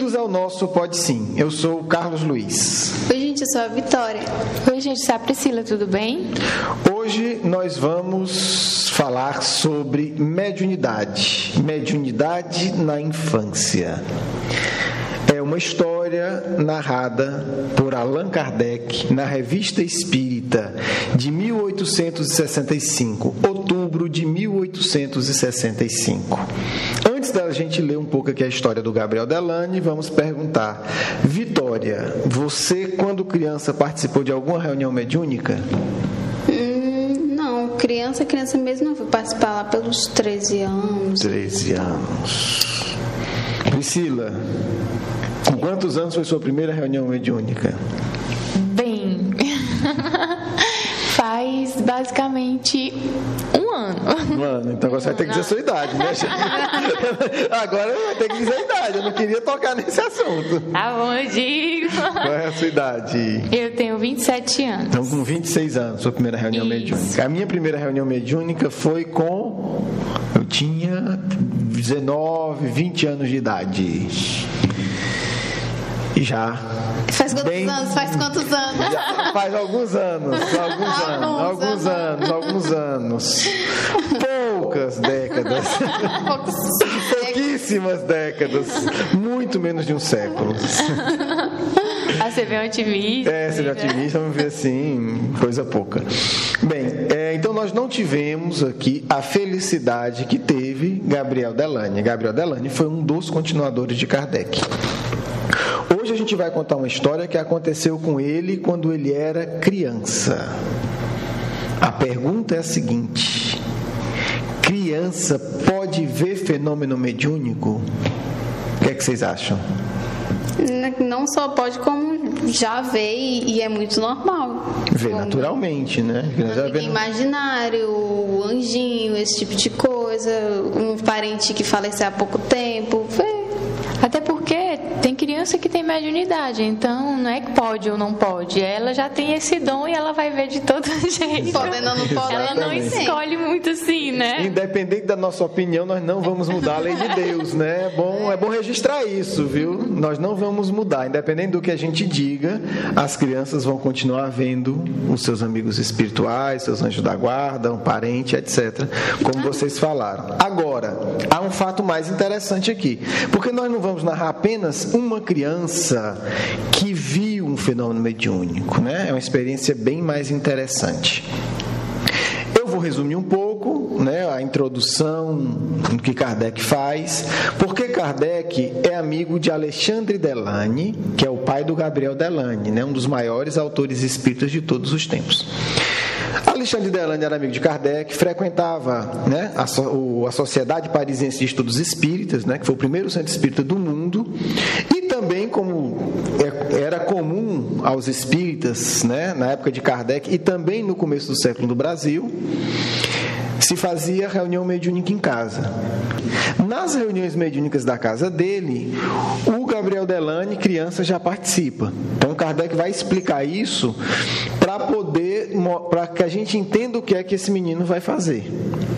Bem-vindos ao nosso Pode Sim. Eu sou o Carlos Luiz. Oi, gente, eu sou a Vitória. Oi, gente, eu sou a Priscila, tudo bem? Hoje nós vamos falar sobre mediunidade. Mediunidade na infância. É uma história narrada por Allan Kardec na Revista Espírita de 1865, outubro de 1865. Antes da gente ler um pouco aqui a história do Gabriel Delany, vamos perguntar: Vitória, você quando criança participou de alguma reunião mediúnica? Não, criança mesmo, eu fui participar lá pelos 13 anos. 13 anos. Priscila, com quantos anos foi sua primeira reunião mediúnica? Bem, faz basicamente um ano. Um ano, então você vai ter que dizer a sua idade, né? Agora vai ter que dizer a idade, eu não queria tocar nesse assunto. Tá bom, eu digo. Qual é a sua idade? Eu tenho 27 anos. Então, com 26 anos, sua primeira reunião mediúnica. A minha primeira reunião mediúnica foi com... Eu tinha 19, 20 anos de idade. Já. Faz quantos anos? Já faz alguns anos. Poucas décadas. Pouquíssimas décadas. Muito menos de um século. Você vê um otimista. Você vê otimista, vamos ver assim, coisa pouca. Bem, então nós não tivemos aqui a felicidade que teve Gabriel Delany. Gabriel Delany foi um dos continuadores de Kardec. Hoje a gente vai contar uma história que aconteceu com ele quando ele era criança. A pergunta é a seguinte: criança pode ver fenômeno mediúnico? O que é que vocês acham? Não só pode, como já vê e é muito normal. Vê naturalmente, né? Imaginário, anjinho, esse tipo de coisa. Um parente que faleceu há pouco tempo, vê. Até porque tem criança que tem mediunidade, então não é que pode ou não pode. Ela já tem esse dom e ela vai ver de todo jeito. Podendo ou não pode. Ela não escolhe muito assim, né? Independente da nossa opinião, nós não vamos mudar a lei de Deus, né? É bom registrar isso, viu? Nós não vamos mudar. Independente do que a gente diga, as crianças vão continuar vendo os seus amigos espirituais, seus anjos da guarda, um parente, etc. Como vocês falaram. Agora, há um fato mais interessante aqui. Porque nós não vamos narrar apenas uma criança que viu um fenômeno mediúnico, né? É uma experiência bem mais interessante. Eu vou resumir um pouco, né, a introdução que Kardec faz, porque Kardec é amigo de Alexandre Delany, que é o pai do Gabriel Delany, né, um dos maiores autores espíritas de todos os tempos. Alexandre Delany era amigo de Kardec, frequentava, né, a Sociedade Parisiense de Estudos Espíritas, né, que foi o primeiro centro espírita do mundo, e também, como era comum aos espíritas, né, na época de Kardec e também no começo do século no Brasil, se fazia reunião mediúnica em casa. Nas reuniões mediúnicas da casa dele, o Gabriel Delany, criança, já participa. Então Kardec vai explicar isso para que a gente entenda o que é que esse menino vai fazer,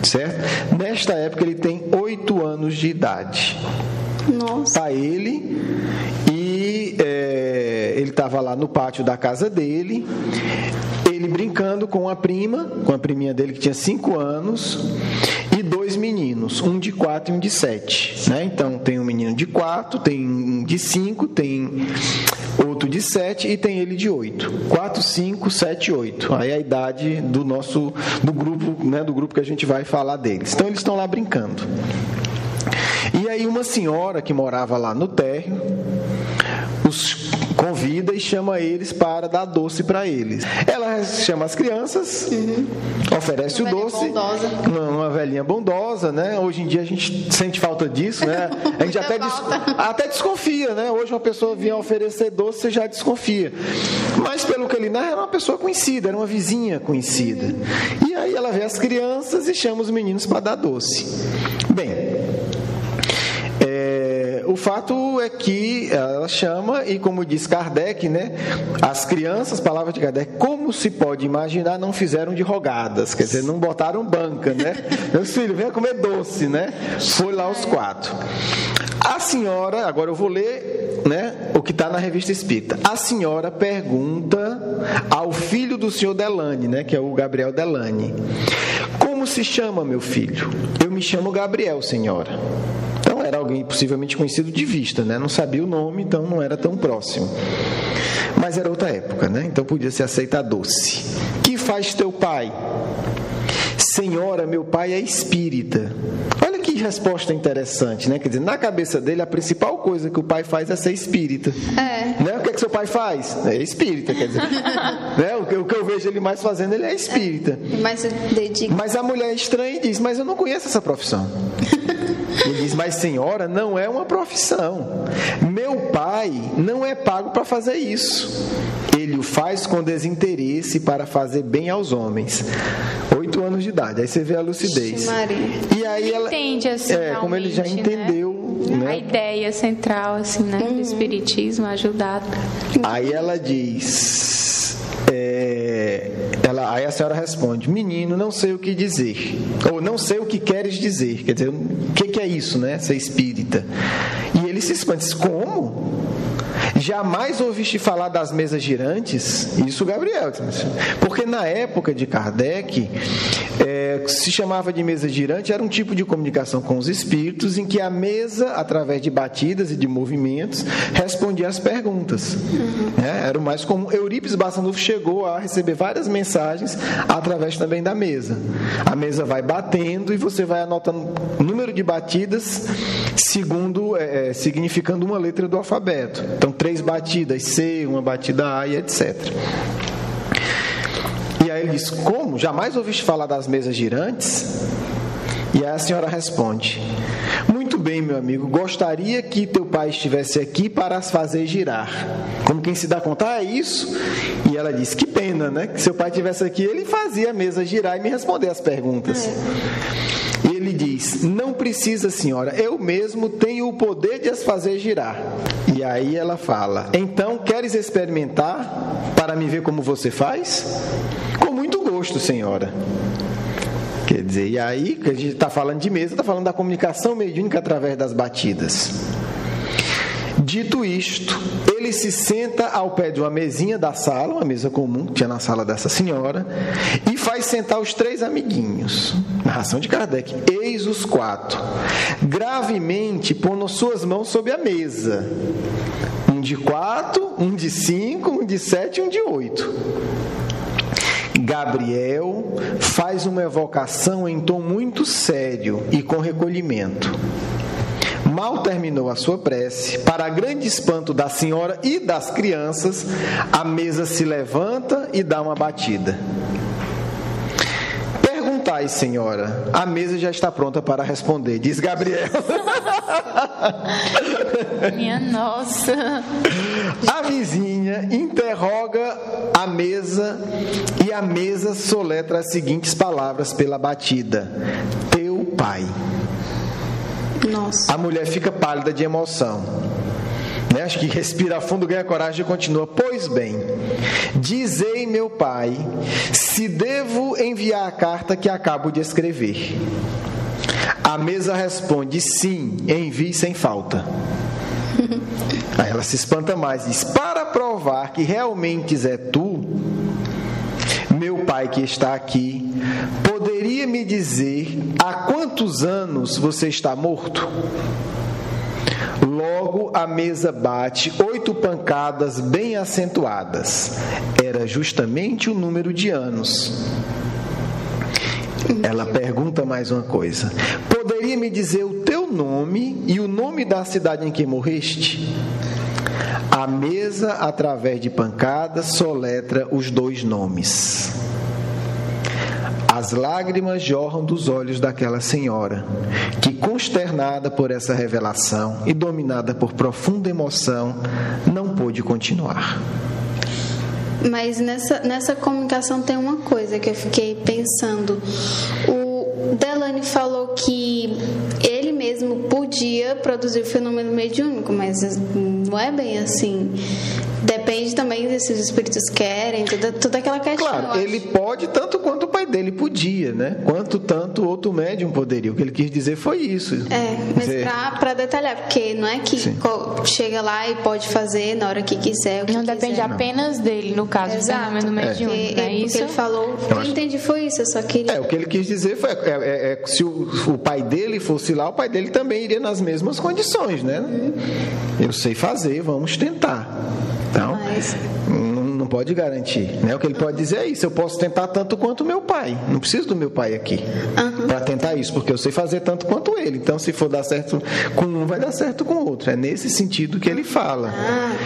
certo? Nesta época ele tem 8 anos de idade. Nossa. Tá ele e ele estava lá no pátio da casa dele, ele brincando com a priminha dele que tinha 5 anos, e 2 meninos, um de 4 e um de 7, né? Então tem um menino de 4, tem um de 5, tem outro de 7 e tem ele de 8. 4, 5, 7, 8. Aí é a idade do grupo, né, do grupo que a gente vai falar deles. Então eles estão lá brincando. E aí uma senhora que morava lá no térreo os convida e chama eles para dar doce para eles. Ela chama as crianças, oferece o doce. Uma velhinha bondosa, né? Hoje em dia a gente sente falta disso, né? A gente até desconfia, né? Hoje uma pessoa vinha oferecer doce, você já desconfia. Mas pelo que ele narra, era uma pessoa conhecida, era uma vizinha conhecida. E aí ela vê as crianças e chama os meninos para dar doce. Bem, o fato é que ela chama e, como diz Kardec, né, as crianças, palavras de Kardec, como se pode imaginar, não fizeram de rogadas, quer dizer, não botaram banca, né? Meus filhos, venha comer doce, né? Foi lá os 4. A senhora, agora eu vou ler, né, o que está na Revista Espírita. A senhora pergunta ao filho do senhor Delane, né, que é o Gabriel Delane: como se chama, meu filho? Eu me chamo Gabriel, senhora. Então era alguém possivelmente conhecido de vista, né? Não sabia o nome, então não era tão próximo. Mas era outra época, né? Então podia ser aceitador-se. Que faz teu pai? Senhora, meu pai é espírita. Olha que resposta interessante, né? Quer dizer, na cabeça dele, a principal coisa que o pai faz é ser espírita. Né? O que é que seu pai faz? É espírita, quer dizer. Né? O que eu vejo ele mais fazendo, ele é espírita. Mas a mulher é estranha e diz: mas eu não conheço essa profissão. Ele diz: mas senhora, não é uma profissão. Meu pai não é pago para fazer isso. Ele o faz com desinteresse para fazer bem aos homens. 8 anos de idade. Aí você vê a lucidez. E aí ela entende assim, como ele já entendeu, né? A ideia central assim, né, do espiritismo, ajudar. Aí ela diz, aí a senhora responde: menino, não sei o que dizer, ou não sei o que queres dizer. Quer dizer, o que é isso, né? Ser espírita. E ele se espanta: diz: como? Jamais ouviste falar das mesas girantes? Isso, Gabriel. Porque na época de Kardec, se chamava de mesa girante, era um tipo de comunicação com os espíritos em que a mesa, através de batidas e de movimentos, respondia às perguntas. Era o mais comum. Eurípides Barçanufo chegou a receber várias mensagens através também da mesa. A mesa vai batendo e você vai anotando o número de batidas segundo, significando uma letra do alfabeto. Então, 3 batidas C, 1 batida A e etc. E aí ele diz: como? Jamais ouviste falar das mesas girantes? E aí a senhora responde: muito bem, meu amigo, gostaria que teu pai estivesse aqui para as fazer girar. Como quem se dá conta, é isso? E ela diz: que pena, né? Que seu pai estivesse aqui, ele fazia a mesa girar e me responder as perguntas. E ele diz: não precisa, senhora, eu mesmo tenho o poder de as fazer girar. E aí ela fala: então, queres experimentar para me ver como você faz? Com muito gosto, senhora. Quer dizer, e aí, que a gente está falando de mesa, está falando da comunicação mediúnica através das batidas. Dito isto, ele se senta ao pé de uma mesinha da sala, uma mesa comum que tinha na sala dessa senhora, e faz sentar os 3 amiguinhos. Narração de Kardec: eis os 4, gravemente pondo suas mãos sobre a mesa. Um de 4, um de 5, um de 7 e um de 8. Gabriel faz uma evocação em tom muito sério e com recolhimento. Mal terminou a sua prece, para grande espanto da senhora e das crianças, a mesa se levanta e dá uma batida. Perguntai, senhora, a mesa já está pronta para responder, diz Gabriel. Minha nossa. A vizinha interroga a mesa e a mesa soletra as seguintes palavras pela batida: teu pai. Nossa. A mulher fica pálida de emoção, né? Acho que respira fundo, ganha coragem e continua: pois bem, dizei, meu pai, se devo enviar a carta que acabo de escrever. A mesa responde: sim, envie sem falta. Aí ela se espanta mais, diz: para provar que realmente é tu, meu pai que está aqui, poderia me dizer há quantos anos você está morto? Logo a mesa bate 8 pancadas bem acentuadas. Era justamente o número de anos. Ela pergunta mais uma coisa: poderia me dizer o teu nome e o nome da cidade em que morreste? A mesa, através de pancadas, soletra os 2 nomes. As lágrimas jorram dos olhos daquela senhora, que, consternada por essa revelação e dominada por profunda emoção, não pôde continuar. Mas nessa comunicação tem uma coisa que eu fiquei pensando. O Delane falou que ele mesmo podia produzir o fenômeno mediúnico, mas não é bem assim. Depende também se os espíritos querem, toda aquela questão. Claro, ele pode tanto quanto o pai dele podia, né? Quanto tanto outro médium poderia. O que ele quis dizer foi isso. Mas para detalhar, porque não é que chega lá e pode fazer na hora que quiser. Não depende apenas dele, no caso, do fenômeno mediúnico. É isso? Ele falou, o que eu entendi foi isso, eu só queria... O que ele quis dizer foi, se o pai dele fosse lá, o pai dele também iria nas mesmas condições, né? Eu sei fazer, vamos tentar. Então, não pode garantir, né? O que ele pode dizer é isso: eu posso tentar tanto quanto o meu pai, não preciso do meu pai aqui para tentar isso, porque eu sei fazer tanto quanto ele. Então, se for dar certo com um, vai dar certo com o outro. É nesse sentido que ele fala.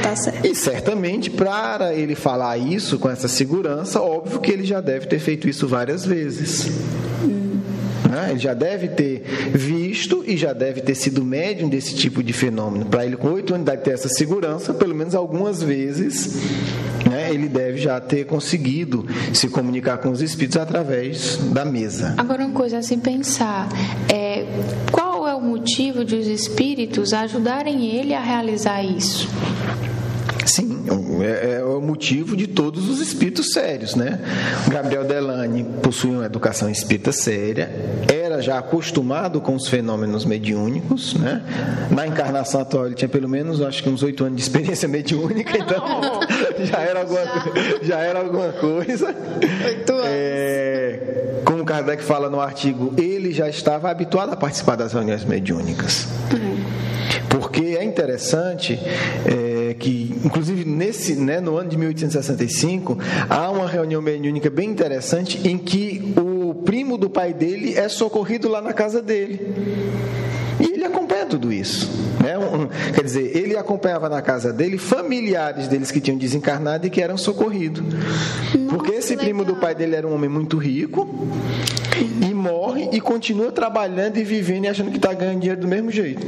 Tá certo. E certamente, para ele falar isso com essa segurança, óbvio que ele já deve ter feito isso várias vezes. Ele já deve ter visto e já deve ter sido médium desse tipo de fenômeno. Para ele, com 8 anos de idade, ter essa segurança, pelo menos algumas vezes, ele deve já ter conseguido se comunicar com os espíritos através da mesa. Agora, uma coisa a se pensar, qual é o motivo de os espíritos ajudarem ele a realizar isso? Sim, é o motivo de todos os espíritos sérios, né? Gabriel Delany possui uma educação espírita séria, era já acostumado com os fenômenos mediúnicos, né? Na encarnação atual ele tinha pelo menos, acho que uns 8 anos de experiência mediúnica, então já era alguma coisa. 8 anos. Como Kardec fala no artigo, ele já estava habituado a participar das reuniões mediúnicas. Porque é interessante que, inclusive, no ano de 1865, há uma reunião mediúnica bem interessante em que o primo do pai dele é socorrido lá na casa dele. E ele acompanha tudo isso. Quer dizer, ele acompanhava na casa dele familiares deles que tinham desencarnado e que eram socorridos. Porque esse primo do pai dele era um homem muito rico e morre e continua trabalhando e vivendo e achando que está ganhando dinheiro do mesmo jeito.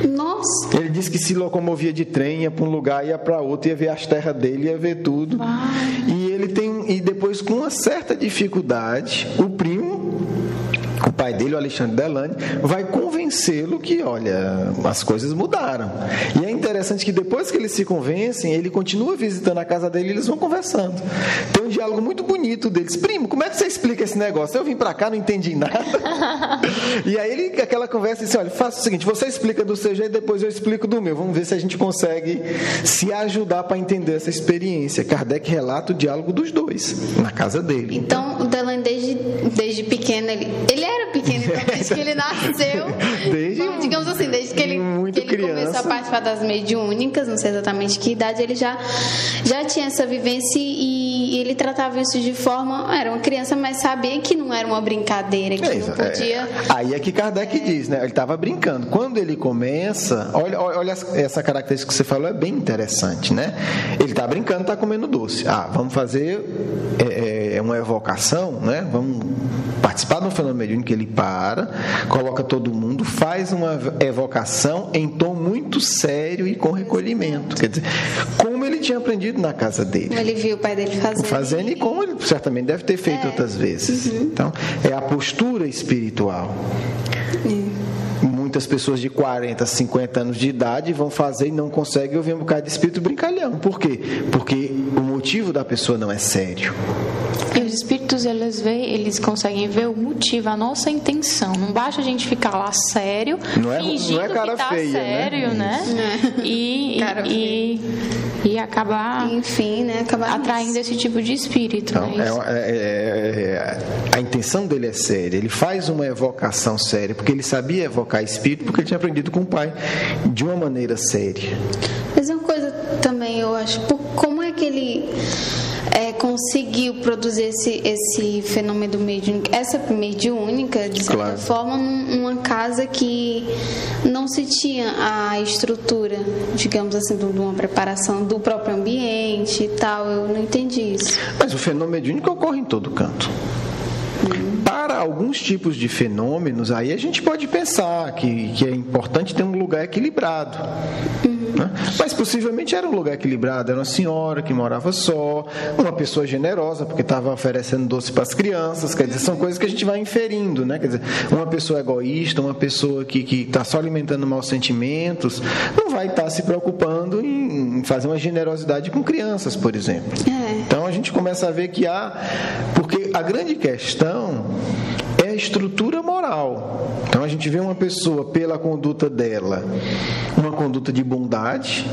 Nossa! Ele disse que se locomovia de trem, ia para um lugar, ia para outro, ia ver as terras dele, ia ver tudo. E depois, com uma certa dificuldade, o pai dele, o Alexandre Delany, vai convencê-lo que, olha, as coisas mudaram. E é interessante que depois que eles se convencem, ele continua visitando a casa dele e eles vão conversando. Tem um diálogo muito bonito deles. Primo, como é que você explica esse negócio? Eu vim pra cá, não entendi nada. E aí aquela conversa disse, olha, faça o seguinte, você explica do seu jeito, depois eu explico do meu. Vamos ver se a gente consegue se ajudar para entender essa experiência. Kardec relata o diálogo dos dois, na casa dele. Então, o Delany, desde pequeno, ele era pequeno, então desde que ele nasceu, digamos assim, desde que ele começou a participar das mediúnicas, não sei exatamente que idade, ele já tinha essa vivência e ele tratava isso de forma, era uma criança, mas sabia que não era uma brincadeira, que não podia... Aí é que Kardec diz, né? Ele estava brincando. Quando ele começa, olha essa característica que você falou, é bem interessante, né? Ele está brincando, está comendo doce. Vamos fazer uma evocação, né? Vamos participar de um fenômeno mediúnico que ele coloca todo mundo, faz uma evocação em tom muito sério e com recolhimento. Quer dizer, como ele tinha aprendido na casa dele. Como ele viu o pai dele fazendo. E como ele certamente deve ter feito outras vezes. Então, é a postura espiritual. Muitas pessoas de 40, 50 anos de idade vão fazer e não conseguem ouvir um bocado de espírito brincalhão. Por quê? Porque o motivo da pessoa não é sério. E os espíritos, eles conseguem ver o motivo, a nossa intenção. Não basta a gente ficar lá sério, fingindo que tá feia, sério, né? E acabar, enfim, né? Atraindo esse tipo de espírito. Então, a intenção dele é séria. Ele faz uma evocação séria, porque ele sabia evocar espírito, porque ele tinha aprendido com o pai de uma maneira séria. Mas uma coisa também, eu acho, como é que ele conseguiu produzir esse fenômeno mediúnico, essa mediúnica, de certa forma, numa casa que não se tinha a estrutura, digamos assim, de uma preparação do próprio ambiente e tal. Eu não entendi isso. Mas o fenômeno mediúnico ocorre em todo canto. Para alguns tipos de fenômenos, aí a gente pode pensar que é importante ter um lugar equilibrado. né? Mas possivelmente era um lugar equilibrado, era uma senhora que morava só, uma pessoa generosa, porque estava oferecendo doce para as crianças, quer dizer, são coisas que a gente vai inferindo, né? Quer dizer, uma pessoa egoísta, uma pessoa que está só alimentando maus sentimentos, não vai estar se preocupando em fazer uma generosidade com crianças, por exemplo. Então a gente começa a ver que porque a grande questão é a estrutura moral. Então a gente vê uma pessoa pela conduta dela, uma conduta de bondade,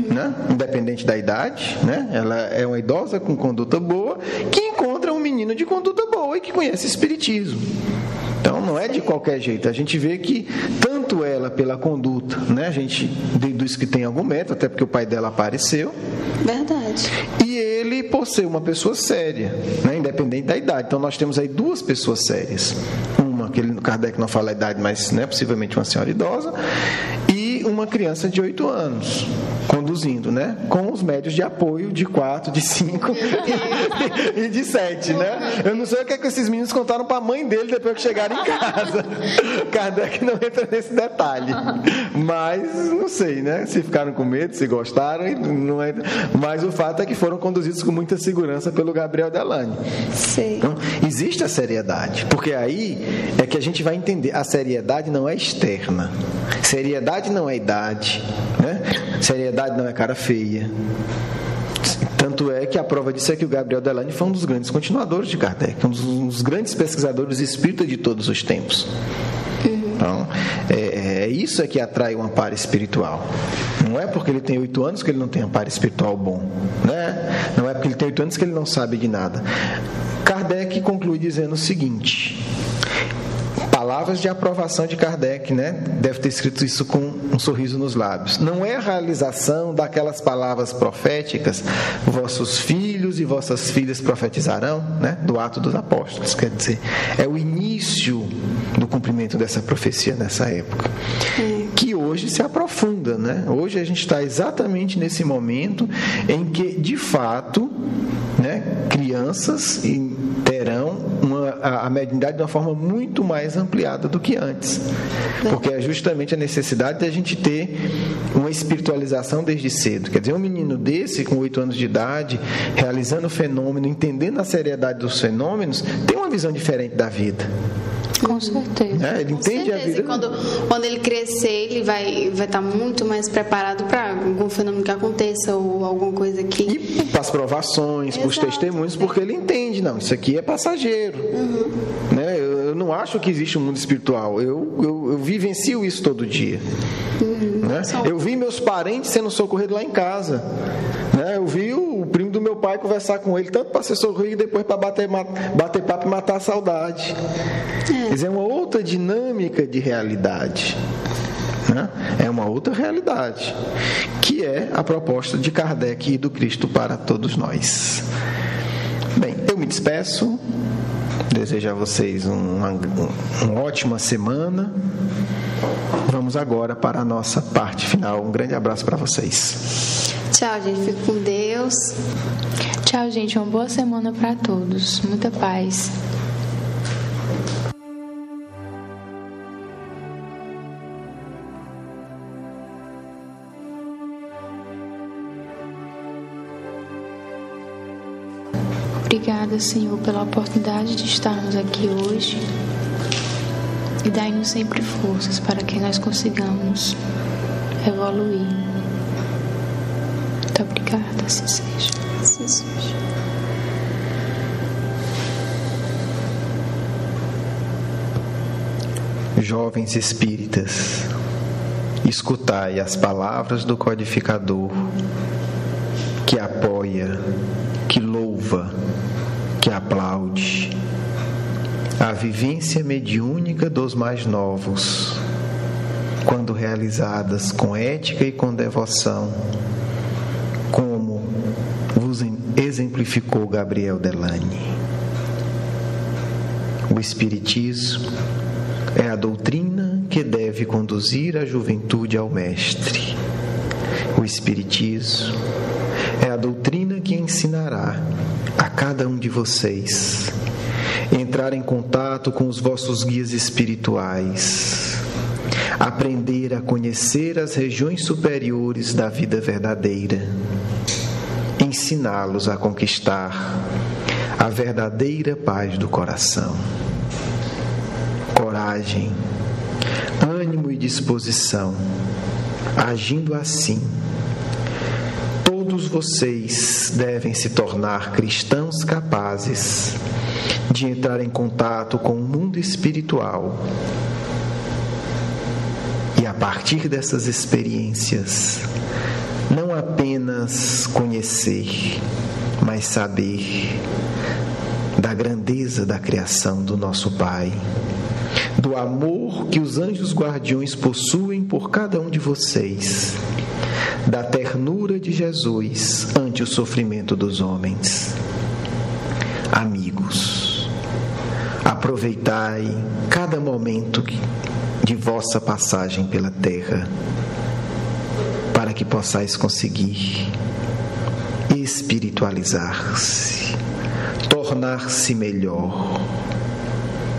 né? Independente da idade, né? Ela é uma idosa com conduta boa que encontra um menino de conduta boa e que conhece espiritismo. Então não é de qualquer jeito. A gente vê que tanto ela pela conduta, né? A gente deduz que tem algum mérito, até porque o pai dela apareceu. Verdade. E ele por ser uma pessoa séria, né? Independente da idade. Então nós temos aí duas pessoas sérias. Uma, que Kardec não fala a idade, mas né, possivelmente uma senhora idosa, e uma criança de 8 anos conduzindo, né? Com os médios de apoio de 4, de 5 e de 7, né? Eu não sei o que esses meninos contaram para a mãe dele depois que chegaram em casa. Kardec não entra nesse detalhe, mas não sei, né? Se ficaram com medo, se gostaram, não é... Mas o fato é que foram conduzidos com muita segurança pelo Gabriel Delany. Sim. Então, existe a seriedade, porque aí é que a gente vai entender, a seriedade não é externa, seriedade não é idade, né? Seriedade não é cara feia. Tanto é que a prova disso é que o Gabriel Delany foi um dos grandes continuadores de Kardec, um dos grandes pesquisadores espíritas de todos os tempos. Então, isso é que atrai o amparo espiritual. Não é porque ele tem 8 anos que ele não tem amparo espiritual bom, né? Não é porque ele tem 8 anos que ele não sabe de nada. Kardec conclui dizendo o seguinte... Palavras de aprovação de Kardec, né? Deve ter escrito isso com um sorriso nos lábios. Não é a realização daquelas palavras proféticas, vossos filhos e vossas filhas profetizarão, né? Do Ato dos Apóstolos, quer dizer, é o início do cumprimento dessa profecia nessa época, que hoje se aprofunda, né? Hoje a gente está exatamente nesse momento em que, de fato, né, crianças terão a mediunidade de uma forma muito mais ampliada do que antes, porque é justamente a necessidade de a gente ter uma espiritualização desde cedo. Quer dizer, um menino desse com 8 anos de idade, realizando o fenômeno, entendendo a seriedade dos fenômenos, tem uma visão diferente da vida. Com certeza. Ele entende a vida. E quando ele crescer, ele vai estar muito mais preparado para algum fenômeno que aconteça ou alguma coisa que... E para as provações, para os testemunhos, porque ele entende, não, isso aqui é passageiro. Né? Eu não acho que existe um mundo espiritual. Eu vivencio isso todo dia. Né? Eu vi meus parentes sendo socorridos lá em casa. Né? Eu vi o primo do meu pai conversar com ele, tanto para ser socorrido e depois para bater papo e matar a saudade. Quer dizer, é uma outra dinâmica de realidade. Né? É uma outra realidade, que é a proposta de Kardec e do Cristo para todos nós. Bem, eu me despeço. Desejo a vocês uma ótima semana. Vamos agora para a nossa parte final. Um grande abraço para vocês. Tchau, gente. Fique com Deus. Tchau, gente. Uma boa semana para todos. Muita paz. Obrigada, Senhor, pela oportunidade de estarmos aqui hoje e dai-nos sempre forças para que nós consigamos evoluir. Muito obrigada, assim seja. Assim seja. Jovens espíritas, escutai as palavras do codificador, que apoia, que louva, que aplaude a vivência mediúnica dos mais novos, quando realizadas com ética e com devoção, como vos exemplificou Gabriel Delany. O Espiritismo é a doutrina que deve conduzir a juventude ao Mestre. O Espiritismo é a doutrina que ensinará a cada um de vocês entrar em contato com os vossos guias espirituais, aprender a conhecer as regiões superiores da vida verdadeira, ensiná-los a conquistar a verdadeira paz do coração. Coragem, ânimo e disposição. Agindo assim, todos vocês devem se tornar cristãos capazes de entrar em contato com o mundo espiritual e, a partir dessas experiências, não apenas conhecer, mas saber da grandeza da criação do nosso Pai, do amor que os anjos guardiões possuem por cada um de vocês, da ternura de Jesus ante o sofrimento dos homens. Amigos, aproveitai cada momento de vossa passagem pela terra, para que possais conseguir espiritualizar-se, tornar-se melhor,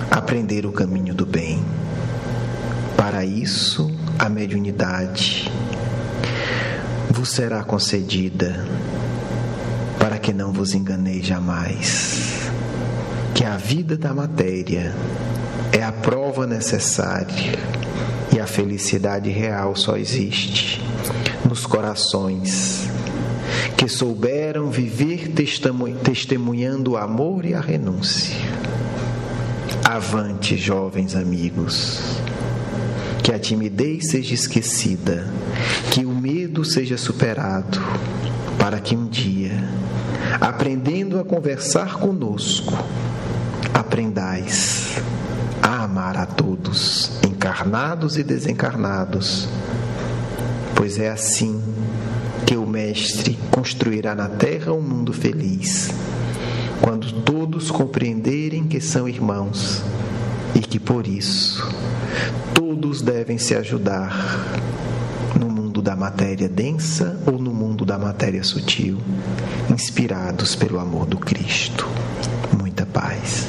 aprender o caminho do bem. Para isso, a mediunidade vos será concedida, para que não vos enganeis jamais, que a vida da matéria é a prova necessária e a felicidade real só existe nos corações que souberam viver testemunhando o amor e a renúncia. Avante, jovens amigos, que a timidez seja esquecida, que o medo seja superado, para que um dia, aprendendo a conversar conosco, aprendais a amar a todos, encarnados e desencarnados, pois é assim que o Mestre construirá na terra um mundo feliz, quando todos compreenderem que são irmãos e que por isso todos devem se ajudar no mundo da matéria densa ou no mundo da matéria sutil, inspirados pelo amor do Cristo. Muita paz.